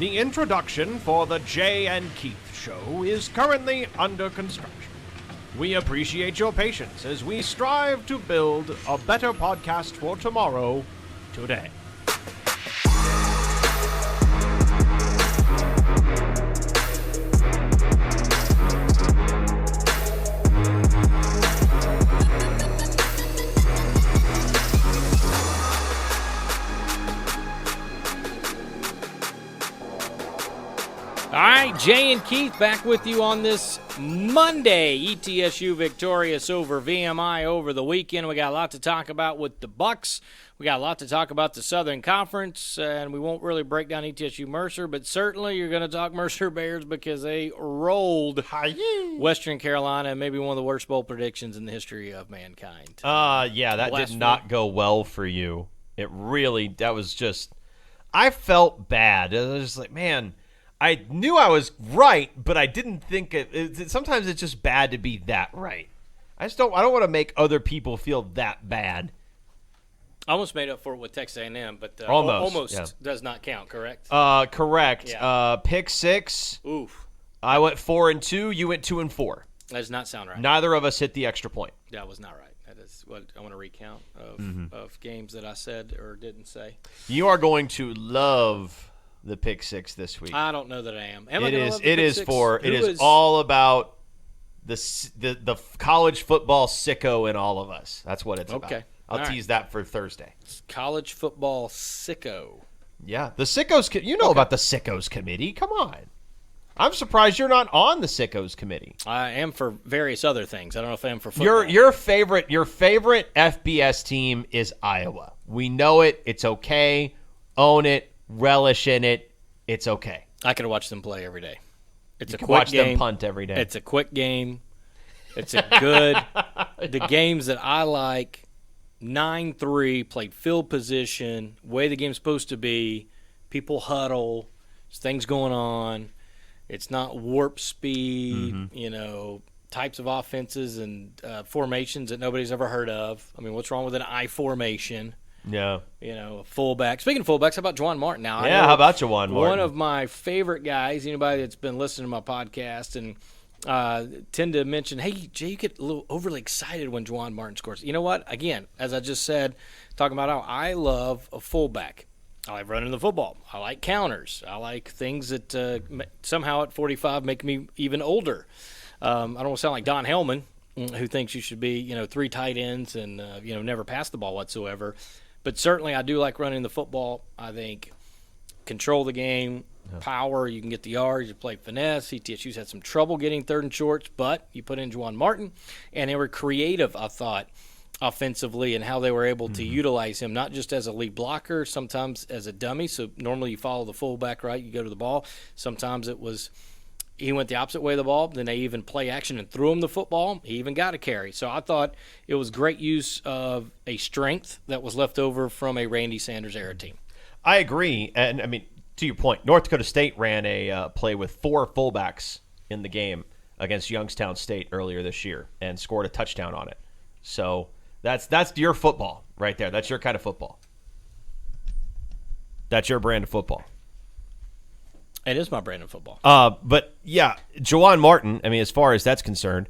The introduction for the Jay and Keith Show is currently under construction. We appreciate your patience as we strive to build a better podcast for tomorrow, today. All right, Jay and Keith back with you on this Monday. ETSU victorious over VMI over the weekend. We got a lot to talk about with the Bucks. We got a lot to talk about the Southern Conference, and we won't really break down ETSU Mercer, but certainly you're going to talk Mercer Bears because they rolled Western Carolina, maybe one of the worst bowl predictions in the history of mankind. Yeah, that did not go well for you. It really, that was just, I felt bad. I was just like, man, I knew I was right, but I didn't think it. Sometimes it's just bad to be that right. I don't want to make other people feel that bad. I almost made up for it with Texas A&M, but almost does not count. Correct. Correct. Yeah. Pick six. Oof. I went 4-2. You went 2-4. That does not sound right. Neither of us hit the extra point. That was not right. That is what I want to recount of games that I said or didn't say. You are going to love the pick six this week. I don't know that I am. It is all about the college football sicko in all of us. That's what it's about. Okay. I'll tease that for Thursday. College football sicko. Yeah, the sickos. You know about the sickos committee. Come on. I'm surprised you're not on the sickos committee. I am for various other things. I don't know if I am for football. Your favorite FBS team is Iowa. We know it. It's okay. Own it. Relish in it. It's okay. I could watch them play every day. It's a quick watch game. Them punt every day. It's a quick game. It's a good. The games that I like, 9-3, played field position, way the game's supposed to be. People huddle. There's things going on. It's not warp speed. Types of offenses and formations that nobody's ever heard of. I mean, what's wrong with an I formation? Yeah. A fullback. Speaking of fullbacks, how about Juan Martin now? Yeah, how about Juan Martin? One of my favorite guys, anybody that's been listening to my podcast and tend to mention, hey, Jay, you get a little overly excited when Juan Martin scores. You know what? Again, as I just said, talking about how I love a fullback. I like running the football. I like counters. I like things that somehow at 45 make me even older. I don't want to sound like Don Hellman, who thinks you should be, 3 tight ends and, never pass the ball whatsoever. But certainly I do like running the football. I think control the game, power, you can get the yards, you play finesse. ETSU's had some trouble getting third and shorts, but you put in Juan Martin, and they were creative, I thought, offensively and how they were able to utilize him, not just as a lead blocker, sometimes as a dummy. So normally you follow the fullback, right? You go to the ball. Sometimes it was he went the opposite way of the ball. Then they even play action and threw him the football. He even got a carry. So I thought it was great use of a strength that was left over from a Randy Sanders era team. I agree. And, I mean, to your point, North Dakota State ran a play with 4 fullbacks in the game against Youngstown State earlier this year and scored a touchdown on it. So that's your football right there. That's your kind of football. That's your brand of football. It is my brand of football. But, yeah, Juwan Martin, I mean, as far as that's concerned,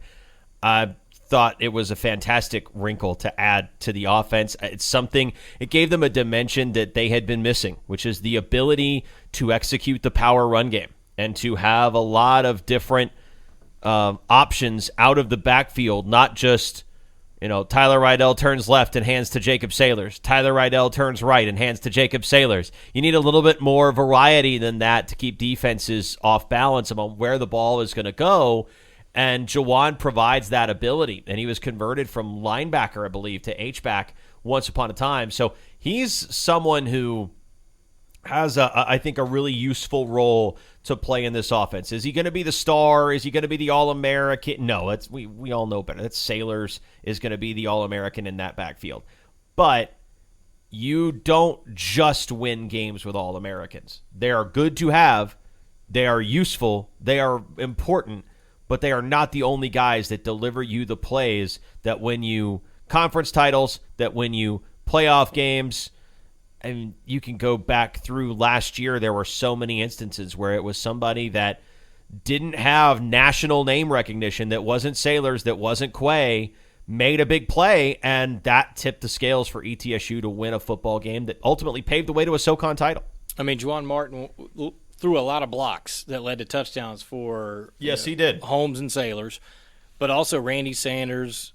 I thought it was a fantastic wrinkle to add to the offense. It's something, it gave them a dimension that they had been missing, which is the ability to execute the power run game and to have a lot of different options out of the backfield, not just, Tyler Rydell turns left and hands to Jacob Saylors. Tyler Rydell turns right and hands to Jacob Saylors. You need a little bit more variety than that to keep defenses off balance about where the ball is going to go. And Juwan provides that ability. And he was converted from linebacker, I believe, to H-back once upon a time. So he's someone who has, I think, a really useful role to play in this offense. Is he going to be the star? Is he going to be the All-American? No, we all know better. That's Saylors is going to be the All-American in that backfield. But you don't just win games with All-Americans. They are good to have. They are useful. They are important. But they are not the only guys that deliver you the plays that win you conference titles, that win you playoff games. I mean, you can go back through last year. There were so many instances where it was somebody that didn't have national name recognition, that wasn't Saylor's, that wasn't Quay, made a big play, and that tipped the scales for ETSU to win a football game that ultimately paved the way to a SoCon title. I mean, Juan Martin threw a lot of blocks that led to touchdowns for he did. Holmes and Saylors, but also Randy Sanders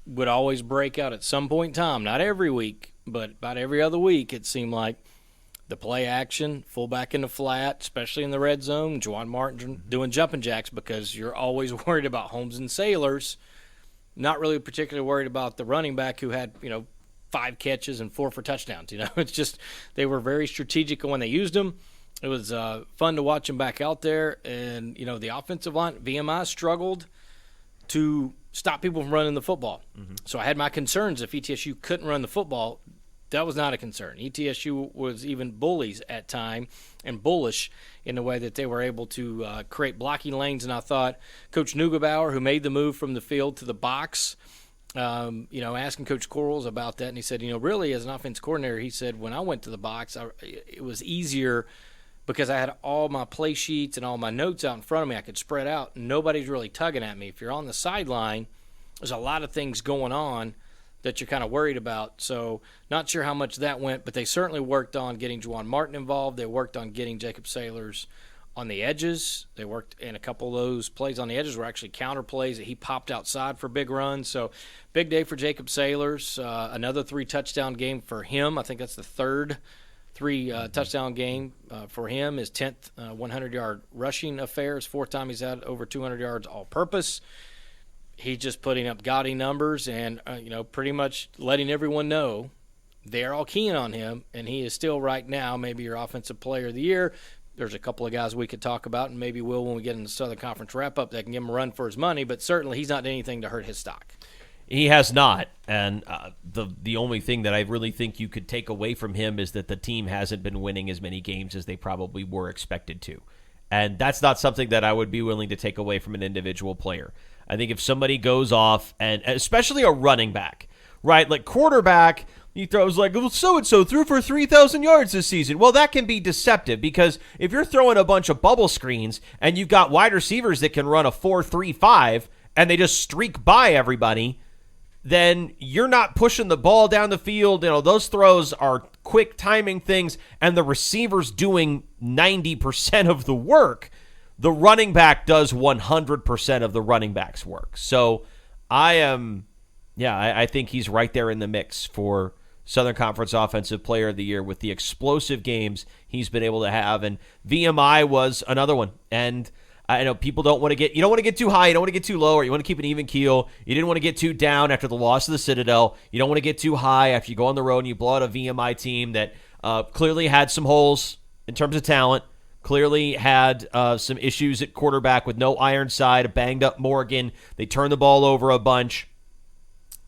would always break out at some point in time, not every week, but about every other week. It seemed like the play action, fullback in the flat, especially in the red zone, Juan Martin doing jumping jacks, because you're always worried about Holmes and Saylors, not really particularly worried about the running back who had, 5 catches and 4 for touchdowns. It's just they were very strategic when they used them. It was fun to watch them back out there. And, the offensive line, VMI struggled to stop people from running the football. Mm-hmm. So I had my concerns if ETSU couldn't run the football. That was not a concern. ETSU was even bullies at time and bullish in the way that they were able to create blocking lanes. And I thought Coach Neugebauer, who made the move from the field to the box, asking Coach Quarles about that, and he said, really as an offense coordinator, he said, when I went to the box, it was easier because I had all my play sheets and all my notes out in front of me. I could spread out, and nobody's really tugging at me. If you're on the sideline, there's a lot of things going on that you're kind of worried about. So not sure how much that went, but they certainly worked on getting Juan Martin involved. They worked on getting Jacob Saylors on the edges. They worked in a couple of those plays on the edges were actually counter plays that he popped outside for big runs. So big day for Jacob Saylors. Another 3-touchdown game for him. I think that's the third 3-touchdown game for him. His 10th 100-yard rushing affair. His 4th time he's had over 200 yards all-purpose. He's just putting up gaudy numbers and, pretty much letting everyone know they're all keen on him, and he is still right now maybe your offensive player of the year. There's a couple of guys we could talk about, and maybe will when we get in the Southern Conference wrap-up that can give him a run for his money, but certainly he's not done anything to hurt his stock. He has not, and the only thing that I really think you could take away from him is that the team hasn't been winning as many games as they probably were expected to, and that's not something that I would be willing to take away from an individual player. I think if somebody goes off, and especially a running back, right, like quarterback, he throws like, well, so-and-so threw for 3,000 yards this season. Well, that can be deceptive because if you're throwing a bunch of bubble screens and you've got wide receivers that can run a 4.35 and they just streak by everybody, then you're not pushing the ball down the field. Those throws are quick timing things, and the receiver's doing 90% of the work. The running back does 100% of the running back's work. So I think he's right there in the mix for Southern Conference Offensive Player of the Year with the explosive games he's been able to have. And VMI was another one. And I know people you don't want to get too high, you don't want to get too low, or you want to keep an even keel. You didn't want to get too down after the loss of the Citadel. You don't want to get too high after you go on the road and you blow out a VMI team that clearly had some holes in terms of talent. Clearly had some issues at quarterback with no Ironside, a banged-up Morgan. They turned the ball over a bunch.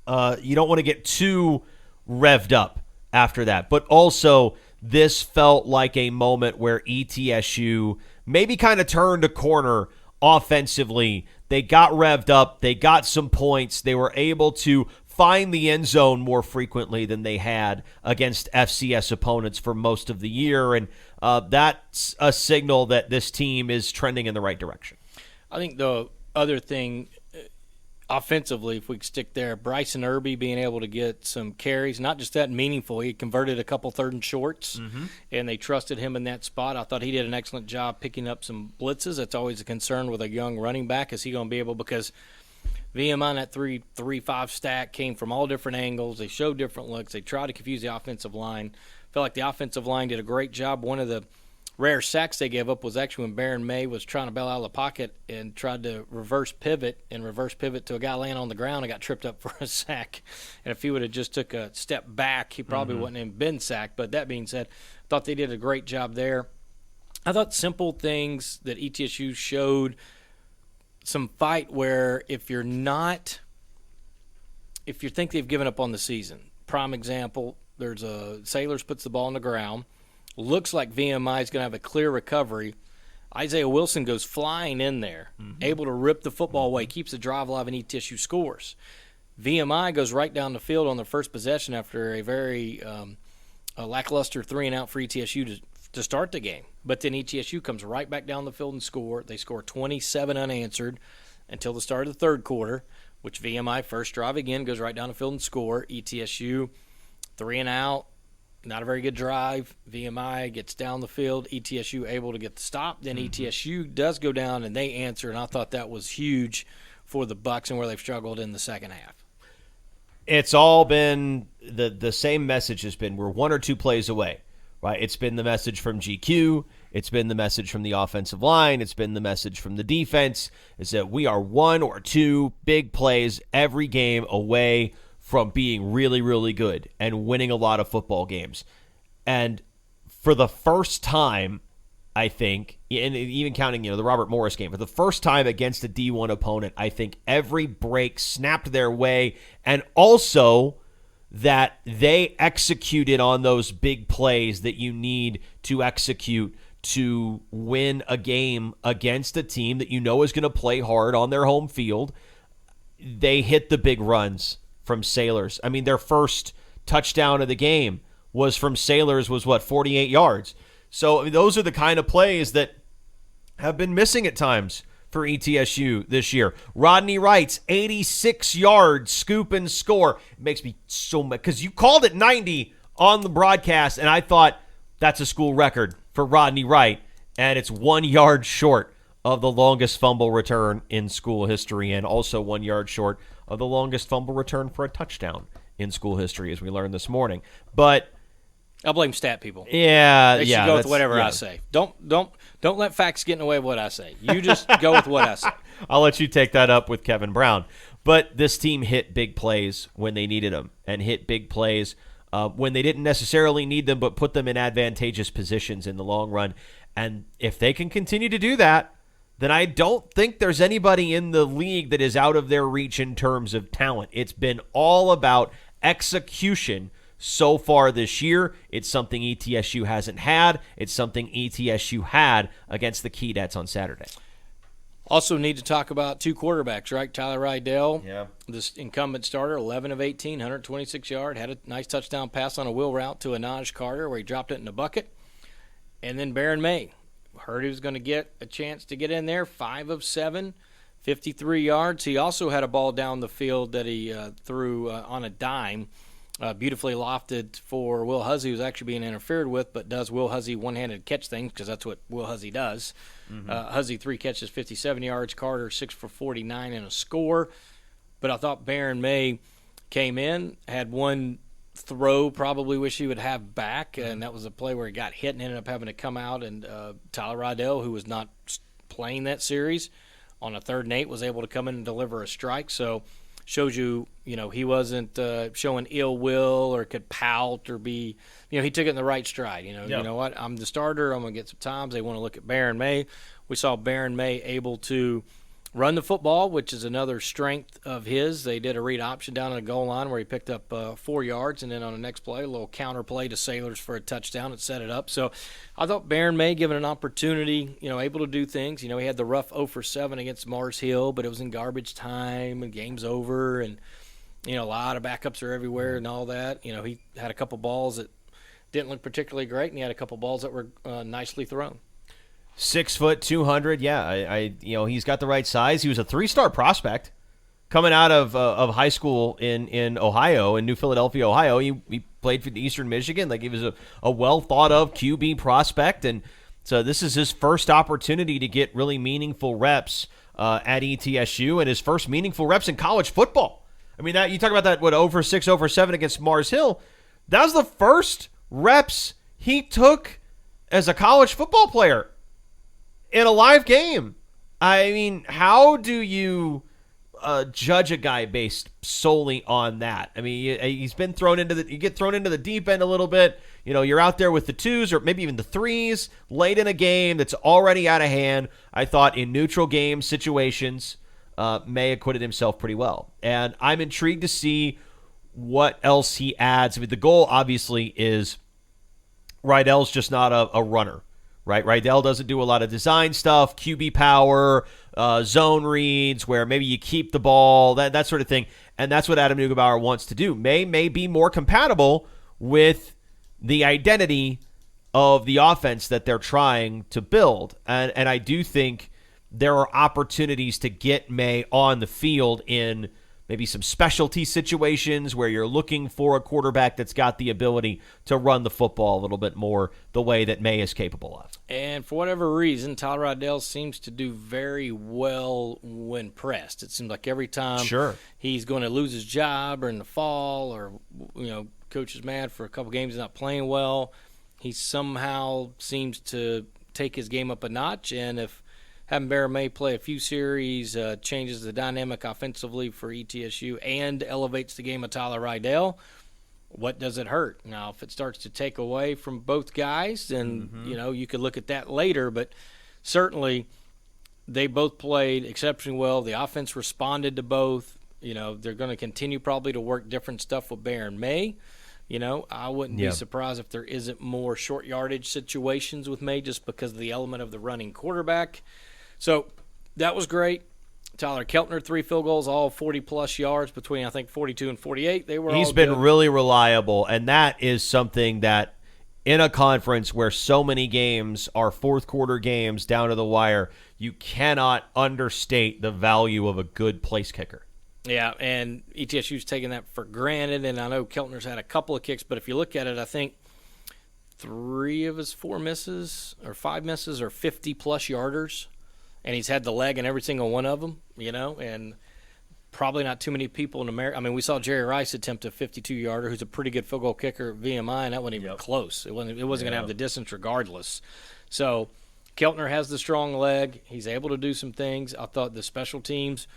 You don't want to get too revved up after that. But also, this felt like a moment where ETSU maybe kind of turned a corner offensively. They got revved up. They got some points. They were able to find the end zone more frequently than they had against FCS opponents for most of the year. And that's a signal that this team is trending in the right direction. I think the other thing offensively, if we could stick there, Bryson Irby being able to get some carries, not just that meaningful. He converted a couple 3rd and shorts, and they trusted him in that spot. I thought he did an excellent job picking up some blitzes. That's always a concern with a young running back. Is he going to be able, because VM on that 3-5 stack came from all different angles. They showed different looks. They tried to confuse the offensive line. Felt like the offensive line did a great job. One of the rare sacks they gave up was actually when Baron May was trying to bail out of the pocket and tried to reverse pivot to a guy laying on the ground and got tripped up for a sack. And if he would have just took a step back, he probably wouldn't have been sacked. But that being said, I thought they did a great job there. I thought simple things that ETSU showed some fight where if you think they've given up on the season, prime example, there's a Saylors puts the ball on the ground. Looks like VMI is going to have a clear recovery. Isaiah Wilson goes flying in there, able to rip the football away, keeps the drive alive, and ETSU scores. VMI goes right down the field on the first possession after a very a lackluster 3-and-out for ETSU to start the game. But then ETSU comes right back down the field and score. They score 27 unanswered until the start of the third quarter, which VMI first drive again goes right down the field and score. ETSU 3-and-out, not a very good drive. VMI gets down the field. ETSU able to get the stop. Then ETSU does go down and they answer, and I thought that was huge for the Bucks and where they've struggled in the second half. It's all been the same message has been we're one or two plays away, right? It's been the message from GQ. It's been the message from the offensive line. It's been the message from the defense is that we are one or two big plays every game away from being really, really good and winning a lot of football games. And for the first time, I think, and even counting, the Robert Morris game, for the first time against a D1 opponent, I think every break snapped their way, and also that they executed on those big plays that you need to execute to win a game against a team that you know is going to play hard on their home field. They hit the big runs from Saylor's. I mean, their first touchdown of the game was from Saylor's, was 48 yards. So I mean, those are the kind of plays that have been missing at times for ETSU this year. Rodney Wright's 86 yards scoop and score. It makes me so mad because you called it 90 on the broadcast, and I thought that's a school record for Rodney Wright, and it's 1 yard short of the longest fumble return in school history, and also 1 yard short of the longest fumble return for a touchdown in school history, as we learned this morning. But I'll blame stat people. Yeah, they should go with whatever I say. Don't let facts get in the way of what I say. You just go with what I say. I'll let you take that up with Kevin Brown. But this team hit big plays when they needed them, and hit big plays when they didn't necessarily need them, but put them in advantageous positions in the long run. And if they can continue to do that, then I don't think there's anybody in the league that is out of their reach in terms of talent. It's been all about execution so far this year. It's something ETSU hasn't had. It's something ETSU had against the Keydets on Saturday. Also need to talk about two quarterbacks, right? Tyler Rydell, this incumbent starter, 11 of 18, 126 yards, had a nice touchdown pass on a wheel route to Anaj Carter where he dropped it in the bucket. And then Baron May, heard he was going to get a chance to get in there, 5 of 7, 53 yards. He also had a ball down the field that he threw on a dime, beautifully lofted for Will Huzzy, who's actually being interfered with, but does Will Huzzy one-handed catch things because that's what Will Huzzy does. Huzzy 3 catches, 57 yards. Carter 6 for 49 and a score. But I thought Baron May came in, had one throw, probably wish he would have back, and that was a play where he got hit and ended up having to come out. And Tyler Rydell, who was not playing that series, on a 3rd and 8 was able to come in and deliver a strike. So shows you, he wasn't showing ill will or could pout or be, he took it in the right stride. You know what? I'm the starter. I'm going to get some times. They want to look at Baron May. We saw Baron May able to run the football, which is another strength of his. They did a read option down on the goal line where he picked up 4 yards, and then on the next play, a little counter play to Saylor's for a touchdown and set it up. So I thought Baron May, given an opportunity, able to do things. He had the rough 0 for 7 against Mars Hill, but it was in garbage time and game's over, and a lot of backups are everywhere and all that. He had a couple balls that didn't look particularly great, and he had a couple balls that were nicely thrown. 6 foot, 200. Yeah, he's got the right size. He was a 3-star prospect coming out of high school in Ohio, in New Philadelphia, Ohio. He played for Eastern Michigan. Like, he was a well thought of QB prospect, and so this is his first opportunity to get really meaningful reps at ETSU, and his first meaningful reps in college football. I mean, that you talk about that 0 for 6, 0 for 7 against Mars Hill. That was the first reps he took as a college football player in a live game. I mean, how do you judge a guy based solely on that? I mean, he's been thrown into you get thrown into the deep end a little bit. You're out there with the 2s or maybe even the 3s late in a game that's already out of hand. I thought in neutral game situations, May acquitted himself pretty well. And I'm intrigued to see what else he adds. I mean, the goal obviously is Rydell's just not a runner. Right, Rydell doesn't do a lot of design stuff, QB power, zone reads, where maybe you keep the ball, that sort of thing, and that's what Adam Neugebauer wants to do. May be more compatible with the identity of the offense that they're trying to build. And I do think there are opportunities to get May on the field in maybe some specialty situations where you're looking for a quarterback that's got the ability to run the football a little bit more the way that May is capable of. And for whatever reason, Tyler Rydell seems to do very well when pressed. It seems like every time he's going to lose his job or in the fall or, coach is mad for a couple games, he's not playing well, he somehow seems to take his game up a notch. And if having Bear May play a few series changes the dynamic offensively for ETSU and elevates the game of Tyler Rydell, what does it hurt? Now, if it starts to take away from both guys, then, you could look at that later. But certainly they both played exceptionally well. The offense responded to both. They're going to continue probably to work different stuff with Bear and May. I wouldn't be surprised if there isn't more short yardage situations with May just because of the element of the running quarterback. So that was great. Tyler Keltner, 3 field goals, all 40-plus yards between, I think, 42 and 48. He's been really reliable, and that is something that in a conference where so many games are fourth-quarter games down to the wire, you cannot understate the value of a good place kicker. Yeah, and ETSU's taking that for granted, and I know Keltner's had a couple of kicks, but if you look at it, I think 3 of his 4 misses or 5 misses are 50-plus yarders. And he's had the leg in every single one of them, and probably not too many people in America. I mean, we saw Jerry Rice attempt a 52-yarder, who's a pretty good field goal kicker at VMI, and that wasn't even close. It wasn't going to have the distance regardless. So Keltner has the strong leg. He's able to do some things. I thought the special teams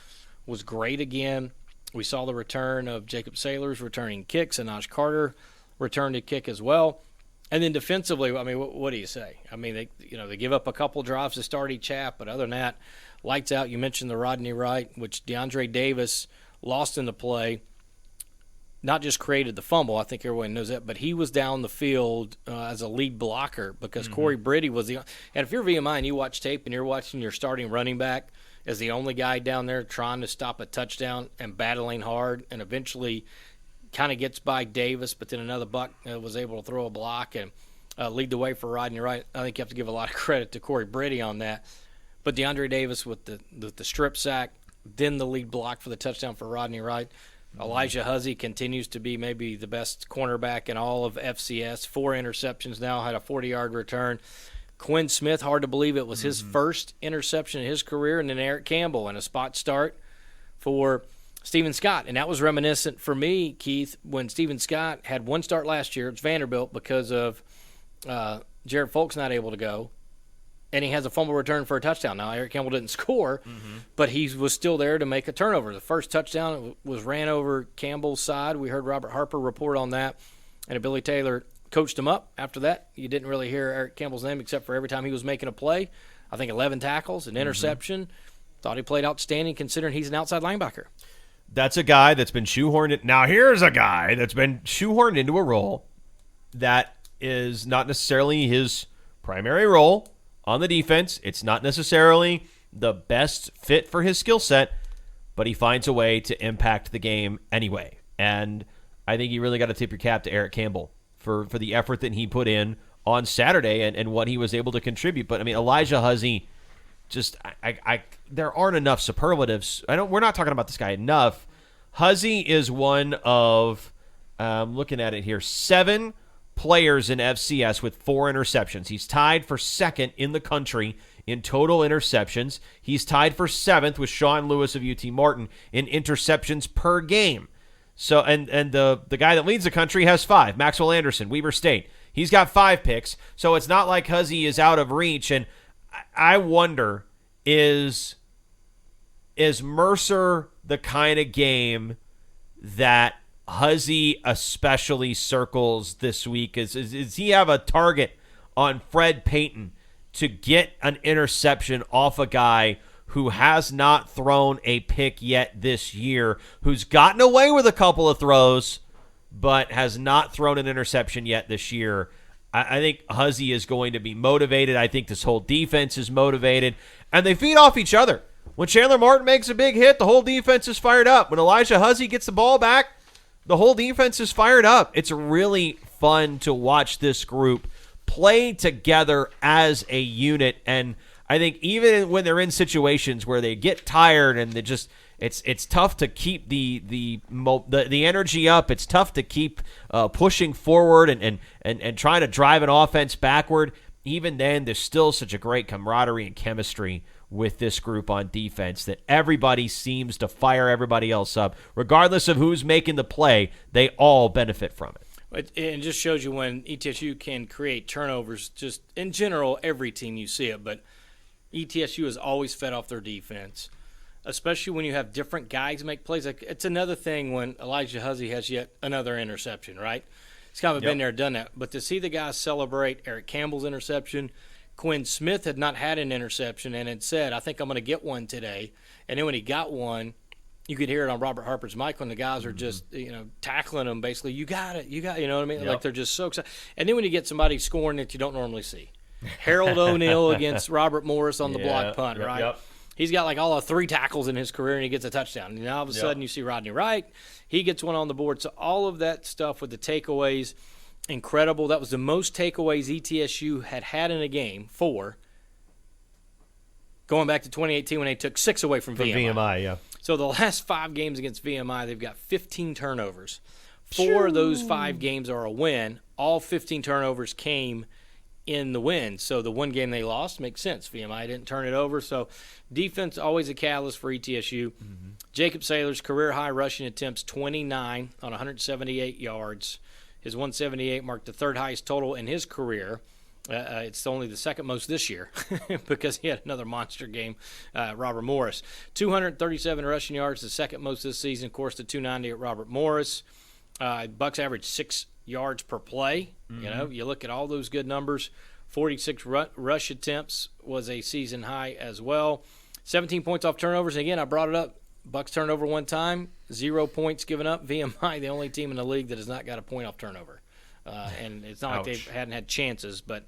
was great again. We saw the return of Jacob Saylor's returning kicks, and Anaj Carter returned a kick as well. And then defensively, I mean, what do you say? I mean, they give up a couple drives to start each half, but other than that, lights out. You mentioned the Rodney Wright, which DeAndre Davis lost in the play, not just created the fumble. I think everyone knows that, but he was down the field as a lead blocker because Corey Briddy was the – and if you're VMI and you watch tape and you're watching your starting running back as the only guy down there trying to stop a touchdown and battling hard and eventually – kind of gets by Davis, but then another buck was able to throw a block and lead the way for Rodney Wright. I think you have to give a lot of credit to Corey Briddy on that. But DeAndre Davis with the strip sack, then the lead block for the touchdown for Rodney Wright. Elijah Huzzy continues to be maybe the best cornerback in all of FCS. 4 interceptions now, had a 40-yard return. Quinn Smith, hard to believe it was his first interception in his career, and then Eric Campbell in a spot start for Stephen Scott. And that was reminiscent for me, Keith, when Stephen Scott had 1 start last year. It's Vanderbilt because of Jared Folk's not able to go. And he has a fumble return for a touchdown. Now, Eric Campbell didn't score, but he was still there to make a turnover. The first touchdown was ran over Campbell's side. We heard Robert Harper report on that. And Billy Taylor coached him up after that. You didn't really hear Eric Campbell's name except for every time he was making a play. I think 11 tackles, an interception. Thought he played outstanding considering he's an outside linebacker. That's a guy that's been shoehorned in. Now, here's a guy that's been shoehorned into a role that is not necessarily his primary role on the defense. It's not necessarily the best fit for his skill set, but he finds a way to impact the game anyway. And I think you really got to tip your cap to Eric Campbell for the effort that he put in on Saturday and what he was able to contribute. But, I mean, Elijah Huzzy, just there aren't enough superlatives. We're not talking about this guy enough. Huzzy is one of, looking at it here, 7 players in FCS with 4 interceptions. He's tied for 2nd in the country in total interceptions. He's tied for 7th with Sean Lewis of UT Martin in interceptions per game. So, and the guy that leads the country has 5, Maxwell Anderson, Weber State. He's got 5 picks, so it's not like Huzzy is out of reach. And I wonder, is Mercer the kind of game that Huzzy especially circles this week? Is he have a target on Fred Payton to get an interception off a guy who has not thrown a pick yet this year, who's gotten away with a couple of throws, but has not thrown an interception yet this year? I think Huzzy is going to be motivated. I think this whole defense is motivated, and they feed off each other. When Chandler Martin makes a big hit, the whole defense is fired up. When Elijah Huzzy gets the ball back, the whole defense is fired up. It's really fun to watch this group play together as a unit. And I think even when they're in situations where they get tired and they just it's tough to keep the energy up. It's tough to keep pushing forward and trying to drive an offense backward. Even then, there's still such a great camaraderie and chemistry with this group on defense that everybody seems to fire everybody else up. Regardless of who's making the play, they all benefit from it. It just shows you when ETSU can create turnovers. Just in general, every team you see it, but ETSU is always fed off their defense, especially when you have different guys make plays. Like, it's another thing when Elijah Huzzy has yet another interception, right? He's kind of been there, done that. But to see the guys celebrate Eric Campbell's interception, Quinn Smith had not had an interception and had said, I think I'm going to get one today. And then when he got one, you could hear it on Robert Harper's mic when the guys are just, tackling him basically. You got it, you know what I mean? Like, they're just so excited. And then when you get somebody scoring that you don't normally see. Harold O'Neal against Robert Morris on the block punt, right? Yep. He's got like all of 3 tackles in his career, and he gets a touchdown. And all of a sudden you see Rodney Wright. He gets one on the board. So all of that stuff with the takeaways, incredible. That was the most takeaways ETSU had in a game, 4, going back to 2018 when they took 6 away from VMI. Yeah. So the last 5 games against VMI, they've got 15 turnovers. 4 of those 5 games are a win. All 15 turnovers came in the win. So the one game they lost makes sense. VMI didn't turn it over. So defense always a catalyst for ETSU. Jacob Saylor's career high rushing attempts, 29 on 178 yards. His 178 marked the 3rd highest total in his career. It's only the 2nd most this year because he had another monster game, Robert Morris. 237 rushing yards, the 2nd most this season. Of course, the 290 at Robert Morris. Bucks average 6 yards per play. You look at all those good numbers. 46 rush attempts was a season high as well. 17 points off turnovers. And again, I brought it up. Bucks turned over 1 time, 0 points given up. VMI, the only team in the league that has not got a point off turnover. And it's not like they hadn't had chances, but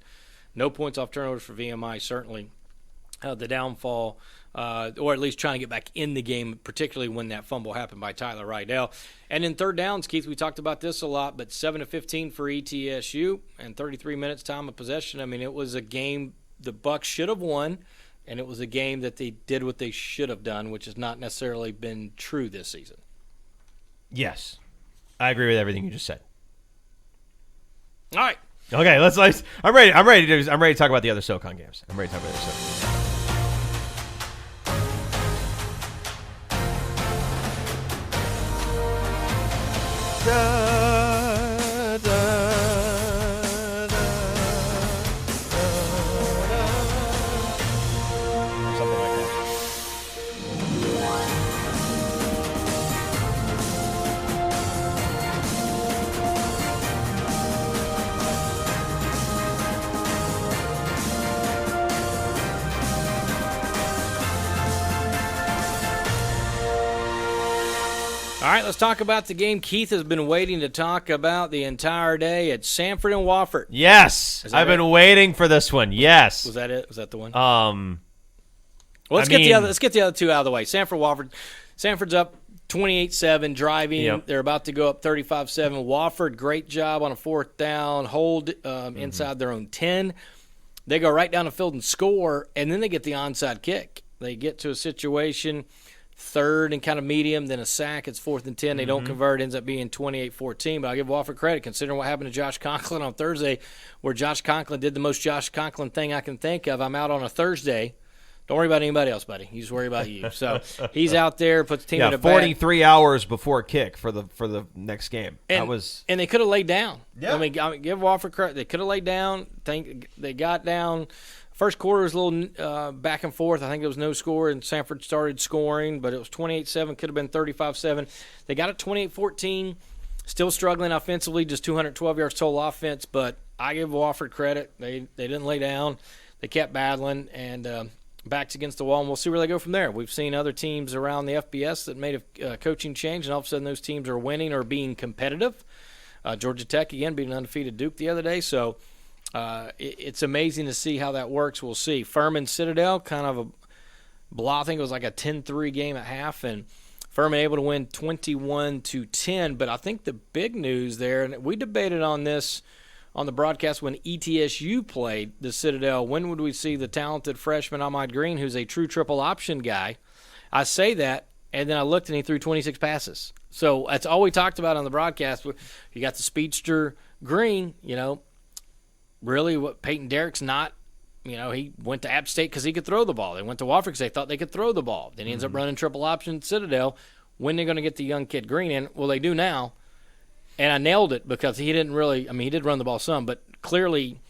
no points off turnovers for VMI. Certainly the downfall, or at least trying to get back in the game, particularly when that fumble happened by Tyler Rydell. And in third downs, Keith, we talked about this a lot, but 7 of 15 for ETSU and 33 minutes time of possession. I mean, it was a game the Bucks should have won, and it was a game that they did what they should have done, which has not necessarily been true this season. Yes. I agree with everything you just said. All right. Okay, let's. I'm ready. I'm ready to talk about the other SoCon games. I'm ready to talk about the other SoCon. Something like that. All right, let's talk about the game Keith has been waiting to talk about the entire day. It's Sanford and Wofford. Yes, I've been waiting for this one. Yes. Was that it? Was that the one? Well, let's get the other 2 out of the way. Sanford Wofford. Sanford's up 28-7 driving. Yep. They're about to go up 35-7. Wofford, great job on a 4th down, hold inside their own 10. They go right down the field and score, and then they get the onside kick. They get to a situation, 3rd and kind of medium, then a sack. It's 4th and 10. They don't convert. It ends up being 28-14. But I'll give Wofford credit considering what happened to Josh Conklin on Thursday, where Josh Conklin did the most Josh Conklin thing I can think of. I'm out on a Thursday. Don't worry about anybody else, buddy. You just worry about you. So he's out there, puts the team in a 43 hours before kick for the next game. And they could have laid down. Yeah. I mean, give Wofford credit. They could have laid down. They got down. First quarter was a little back and forth. I think there was no score, and Sanford started scoring, but it was 28-7. Could have been 35-7. They got it 28-14. Still struggling offensively, just 212 yards total offense, but I give Wofford credit. They didn't lay down. They kept battling, and backs against the wall, and we'll see where they go from there. We've seen other teams around the FBS that made a coaching change, and all of a sudden those teams are winning or being competitive. Georgia Tech, again, beat an undefeated Duke the other day, so it's amazing to see how that works. We'll see. Furman Citadel, kind of a blah. I think it was like a 10-3 game at half, and Furman able to win 21-10. But I think the big news there, and we debated on this on the broadcast when ETSU played the Citadel, when would we see the talented freshman Ahmad Green, who's a true triple option guy? I say that, and then I looked and he threw 26 passes. So that's all we talked about on the broadcast. You got the speedster Green, really what Peyton Derrick's not. He went to App State because he could throw the ball. They went to Wofford because they thought they could throw the ball. Then he ends up running triple option Citadel. When they're going to get the young kid Green in? Well, they do now. And I nailed it because he didn't really – he did run the ball some, but clearly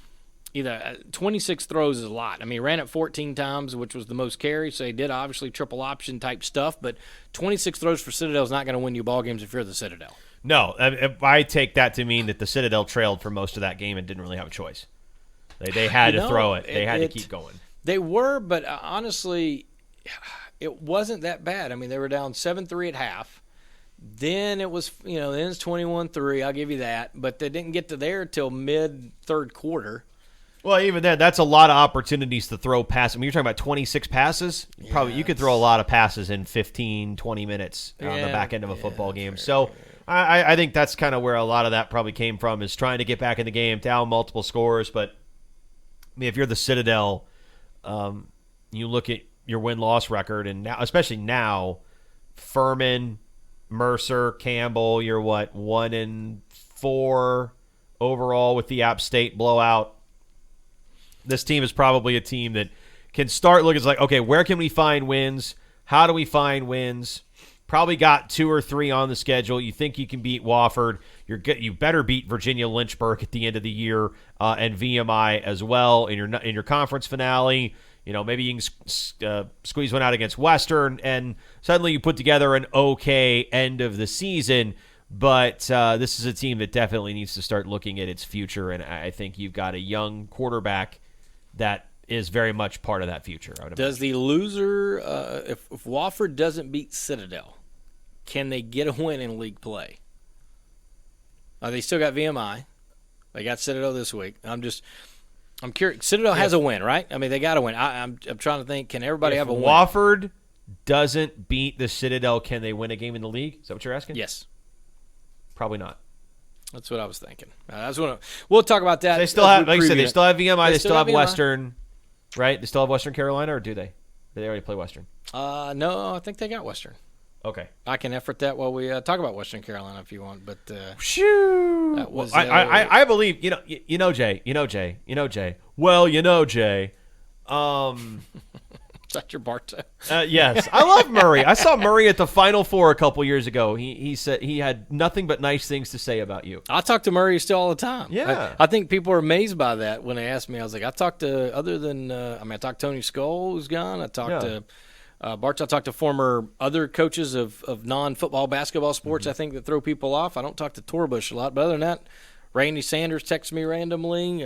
either 26 throws is a lot. He ran it 14 times, which was the most carries, so he did obviously triple option type stuff. But 26 throws for Citadel is not going to win you ball games if you're the Citadel. No, I take that to mean that the Citadel trailed for most of that game and didn't really have a choice. They had to throw it. They had to keep going. They were, but honestly, it wasn't that bad. They were down 7-3 at half. Then it was, then it's 21-3. I'll give you that. But they didn't get to there till mid-third quarter. Well, even then, that's a lot of opportunities to throw passes. You're talking about 26 passes. You could throw a lot of passes in 15, 20 minutes on the back end of a football game. So I think that's kind of where a lot of that probably came from, is trying to get back in the game, down multiple scores. But if you're the Citadel, you look at your win-loss record, and now, especially now, Furman, Mercer, Campbell, you're 1-4 overall with the App State blowout. This team is probably a team that can start looking like, okay, where can we find wins? How do we find wins? Probably got 2 or 3 on the schedule. You think you can beat Wofford. You better beat Virginia Lynchburg at the end of the year, and VMI as well in your conference finale. Maybe you can squeeze one out against Western, and suddenly you put together an okay end of the season. But this is a team that definitely needs to start looking at its future, and I think you've got a young quarterback that is very much part of that future. Does the loser, if Wofford doesn't beat Citadel, can they get a win in league play? They still got VMI. They got Citadel this week. I'm curious. Citadel has a win, right? They got to win. I'm trying to think. Can everybody have a win? If Wofford doesn't beat the Citadel, can they win a game in the league? Is that what you're asking? Yes. Probably not. That's what I was thinking. We'll talk about that. They still have, like you said, they still have VMI. They still have VMI. Western, right? They still have Western Carolina, or do they? They already play Western. No, I think they got Western. Okay. I can effort that while we talk about Western Carolina if you want, but shoo. That was. I believe Jay. Well, Jay. Is that your Bartow? Yes, I love Murray. I saw Murray at the Final Four a couple years ago. He said he had nothing but nice things to say about you. I talk to Murray still all the time. Yeah, I think people are amazed by that when they ask me. I was like, I talked to I talked to Tony Skoll, who's gone. I talked to Bartow. I talked to former other coaches of non-football basketball sports. I think that throw people off. I don't talk to Torbush a lot, but other than that, Randy Sanders texts me randomly.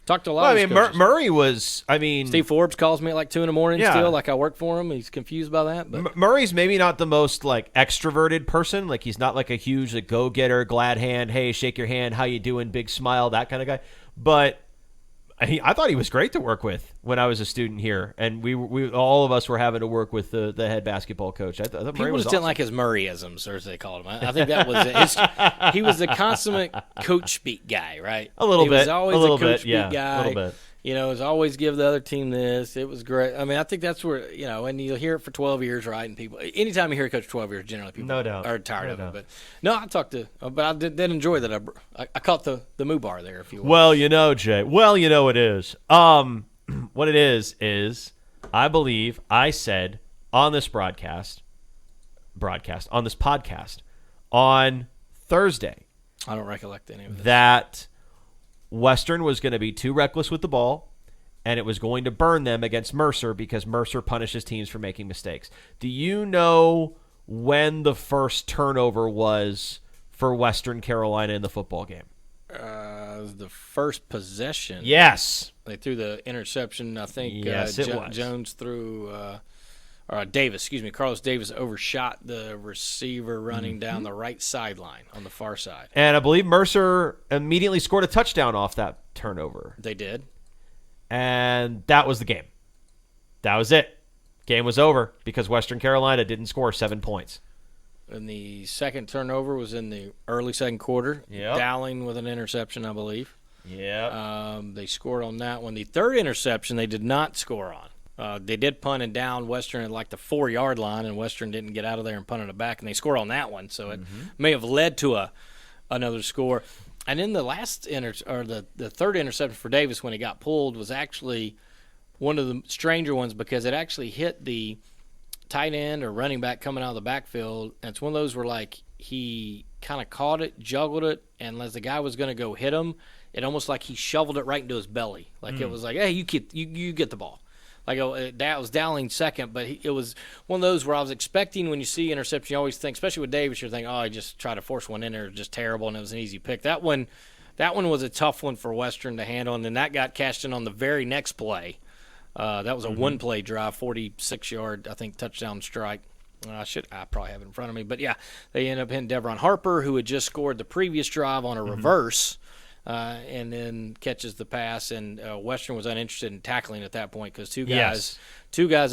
Talked to a lot of coaches. Murray was, Steve Forbes calls me at like 2 a.m. still, like I work for him. He's confused by that. But Murray's maybe not the most extroverted person. Like, he's not like a huge go-getter, glad hand, hey, shake your hand, how you doing, big smile, that kind of guy. But I thought he was great to work with when I was a student here, and we all of us were having to work with the head basketball coach. I thought Murray people was just didn't like his Murrayisms, or as they called him. I think that was he was the consummate coach speak guy, right? A little bit. He was always a coach speak guy. A little bit. Was always give the other team this. It was great. I think that's where, and you'll hear it for 12 years, right? And people, anytime you hear a coach 12 years, generally people are tired of it. But no, I talked to, but I did enjoy that. I caught the moo bar there, if you will. Well, Jay. Well, it is. What it is I believe I said on this podcast, on this podcast, on Thursday. I don't recollect any of this. That Western was going to be too reckless with the ball, and it was going to burn them against Mercer because Mercer punishes teams for making mistakes. Do you know when the first turnover was for Western Carolina in the football game? The first possession. Yes. They threw the interception, I think. Yes, it was. Jones threw Davis, Carlos Davis overshot the receiver running down the right sideline on the far side. And I believe Mercer immediately scored a touchdown off that turnover. They did. And that was the game. That was it. Game was over because Western Carolina didn't score 7 points. And the second turnover was in the early second quarter. Yep. Dowling with an interception, I believe. Yeah. They scored on that one. The third interception they did not score on. They did punt and down Western at like the 4-yard line, and Western didn't get out of there and punted it back, and they scored on that one. So it may have led to another score. And then the last the third interception for Davis when he got pulled was actually one of the stranger ones because it actually hit the tight end or running back coming out of the backfield. And it's one of those where like he kind of caught it, juggled it, and as the guy was going to go hit him, it almost like he shoveled it right into his belly. Like it was like, hey, you get the ball. Like that was Dowling second, but it was one of those where I was expecting when you see interception, you always think, especially with Davis, you're thinking, oh, he just tried to force one in there, just terrible, and it was an easy pick. That one was a tough one for Western to handle, and then that got cashed in on the very next play. That was a one-play drive, 46-yard, I think, touchdown strike. I probably have it in front of me. But, yeah, they ended up hitting Devron Harper, who had just scored the previous drive on a reverse, and then catches the pass. And Western was uninterested in tackling at that point because two guys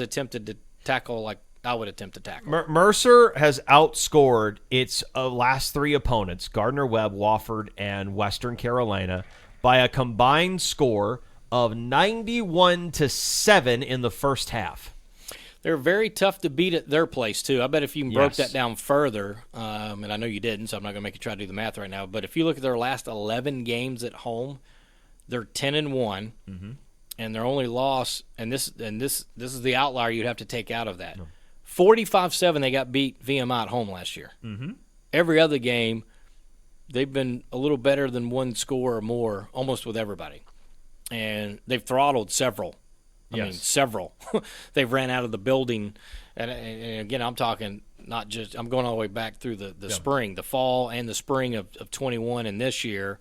attempted to tackle like I would attempt to tackle. Mercer has outscored its last three opponents, Gardner-Webb, Wofford, and Western Carolina, by a combined score of 91-7 in the first half. They're very tough to beat at their place, too. I bet if you broke that down further, and I know you didn't, so I'm not going to make you try to do the math right now, but if you look at their last 11 games at home, they're 10-1, and their only loss, and this is the outlier you'd have to take out of that. 45-7, they got beat VMI at home last year. Every other game, they've been a little better than one score or more, almost with everybody. And they've throttled several. I mean, several. They've ran out of the building. And again, I'm talking not just – I'm going all the way back through the spring, the fall and the spring of 21 and this year.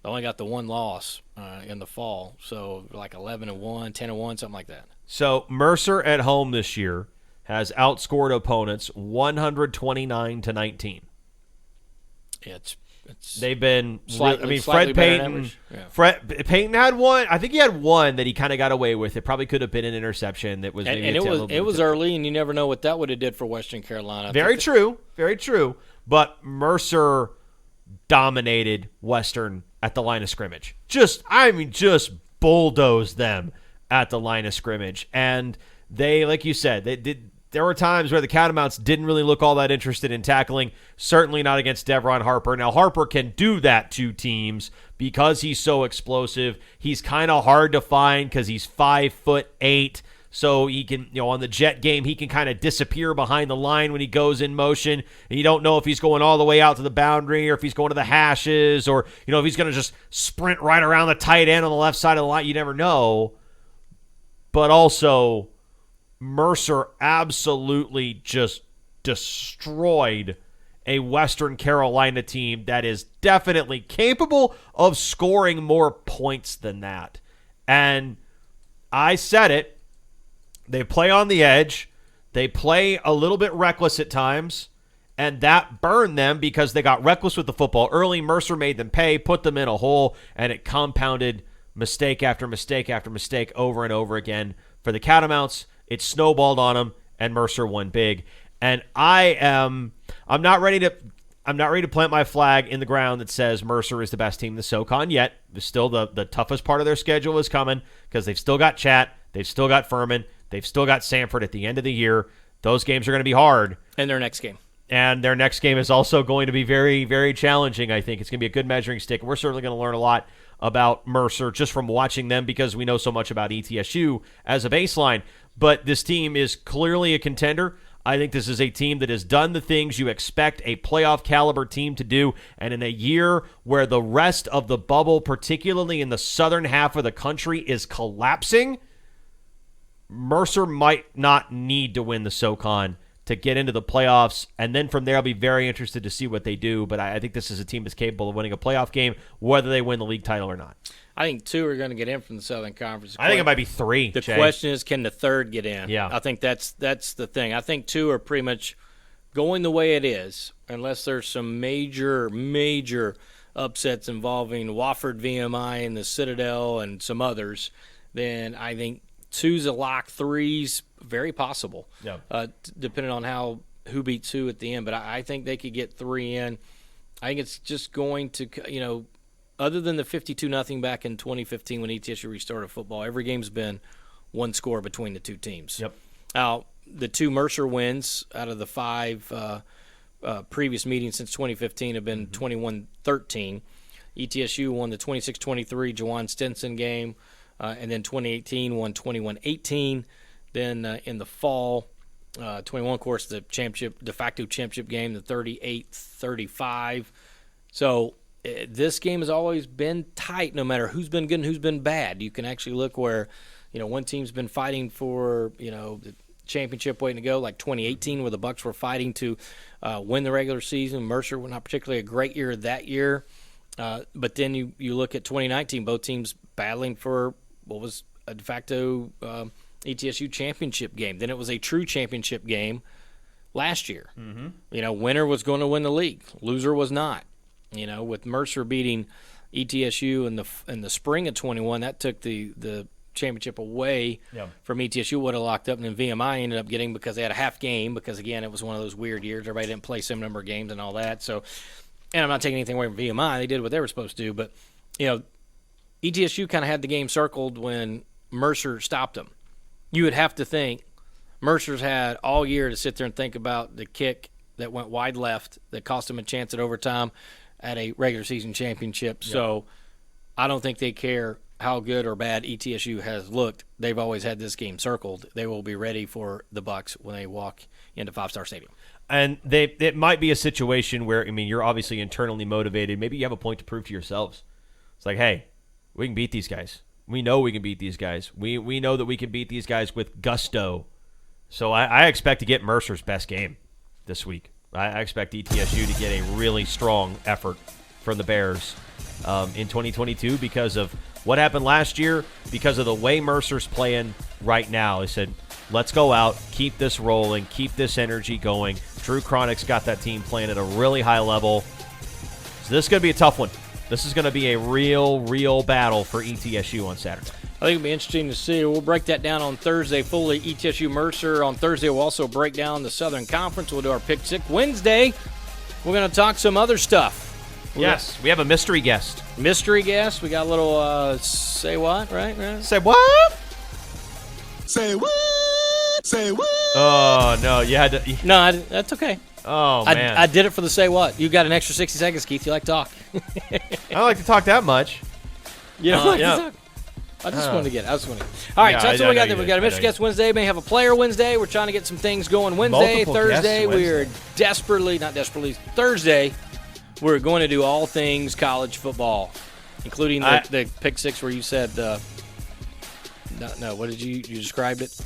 They only got the one loss in the fall. So like 11-1, 10-1, something like that. So Mercer at home this year has outscored opponents 129-19. Yeah, they've been. Fred Payton. Yeah. Fred Payton had one. I think he had one that he kind of got away with. It probably could have been an interception that was. And it was early, and you never know what that would have did for Western Carolina. Very true. But Mercer dominated Western at the line of scrimmage. Just bulldozed them at the line of scrimmage, and they, like you said, they did. There were times where the Catamounts didn't really look all that interested in tackling, certainly not against Devron Harper. Now, Harper can do that to teams because he's so explosive. He's kind of hard to find because he's 5'8", so he can, on the jet game, he can kind of disappear behind the line when he goes in motion, and you don't know if he's going all the way out to the boundary or if he's going to the hashes or, if he's going to just sprint right around the tight end on the left side of the line. You never know. But also, Mercer absolutely just destroyed a Western Carolina team that is definitely capable of scoring more points than that. And I said it, they play on the edge, they play a little bit reckless at times, and that burned them because they got reckless with the football early. Mercer made them pay, put them in a hole, and it compounded mistake after mistake after mistake over and over again for the Catamounts. It snowballed on them, and Mercer won big. And I'm not ready to plant my flag in the ground that says Mercer is the best team in the SoCon yet. Still, the toughest part of their schedule is coming because they've still got Chat, they've still got Furman, they've still got Sanford at the end of the year. Those games are going to be hard. And their next game. And their next game is also going to be very, very challenging, I think. It's going to be a good measuring stick. We're certainly going to learn a lot about Mercer just from watching them because we know so much about ETSU as a baseline. But this team is clearly a contender. I think this is a team that has done the things you expect a playoff caliber team to do. And in a year where the rest of the bubble, particularly in the southern half of the country, is collapsing, Mercer might not need to win the SoCon to get into the playoffs. And then from there, I'll be very interested to see what they do. But I think this is a team that's capable of winning a playoff game, whether they win the league title or not. I think 2 are going to get in from the Southern Conference. I think it might be 3. The question is, can the third get in? Yeah. I think that's the thing. I think 2 are pretty much going the way it is, unless there's some major upsets involving Wofford, VMI, and the Citadel and some others. Then I think 2's a lock, 3's very possible. Yeah. Depending on how who beats who at the end, but I think they could get 3 in. I think it's just going to, other than the 52-0 back in 2015 when ETSU restarted football, every game's been one score between the two teams. Yep. Now, the 2 Mercer wins out of the 5 previous meetings since 2015 have been 21-13. ETSU won the 26-23 Jawan Stinson game, and then 2018 won 21-18. Then in the fall, 21, of course, the de facto championship game, the 38-35. So this game has always been tight, no matter who's been good and who's been bad. You can actually look where, one team's been fighting for, the championship waiting to go, like 2018, where the Bucks were fighting to win the regular season. Mercer was not particularly a great year that year. But then you look at 2019, both teams battling for what was a de facto ETSU championship game. Then it was a true championship game last year. Mm-hmm. Winner was going to win the league. Loser was not. With Mercer beating ETSU in the spring of 21, that took the championship away from ETSU. Would have locked up, and then VMI ended up getting, because they had a half game, because, again, it was one of those weird years. Everybody didn't play same number of games and all that. So, and I'm not taking anything away from VMI. They did what they were supposed to do. But, ETSU kind of had the game circled when Mercer stopped them. You would have to think Mercer's had all year to sit there and think about the kick that went wide left that cost them a chance at overtime at a regular season championship. Yep. So I don't think they care how good or bad ETSU has looked. They've always had this game circled. They will be ready for the Bucks when they walk into Five Star Stadium. And it might be a situation where, you're obviously internally motivated. Maybe you have a point to prove to yourselves. It's like, hey, we can beat these guys. We know we can beat these guys. We know that we can beat these guys with gusto. So I expect to get Mercer's best game this week. I expect ETSU to get a really strong effort from the Bears in 2022 because of what happened last year, because of the way Mercer's playing right now. They said, let's go out, keep this rolling, keep this energy going. Drew Cronick's got that team playing at a really high level. So this is going to be a tough one. This is going to be a real battle for ETSU on Saturday. I think it'll be interesting to see. We'll break that down on Thursday, fully ETSU Mercer. On Thursday, we'll also break down the Southern Conference. We'll do our Pick Six. Wednesday, we're going to talk some other stuff. We have a mystery guest. Mystery guest. We got a little say what, right? Say what? Say what? Say what? Oh, no. You had to. No, that's okay. Oh, man. I did it for the say what. You got an extra 60 seconds, Keith. You like to talk. I don't like to talk that much. You don't like to talk? I just wanted to get it. All right, so that's what we got there. We got a mystery guest Wednesday. May have a player Wednesday. We're trying to get some things going Wednesday. Multiple Thursday, guests we're Thursday, we're going to do all things college football, including the Pick Six where you said, no, what did you described it?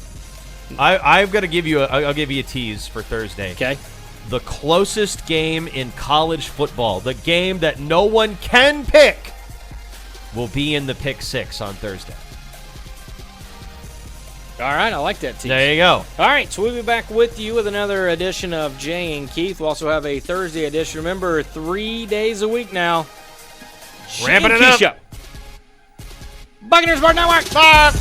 I've got to give you I'll give you a tease for Thursday. Okay. The closest game in college football, the game that no one can pick, will be in the Pick Six on Thursday. All right, I like that tease. There you go. All right, so we'll be back with you with another edition of Jay and Keith. We'll also have a Thursday edition. Remember, 3 days a week now. Ramping it up. Buccaneers Sport Network. Bye.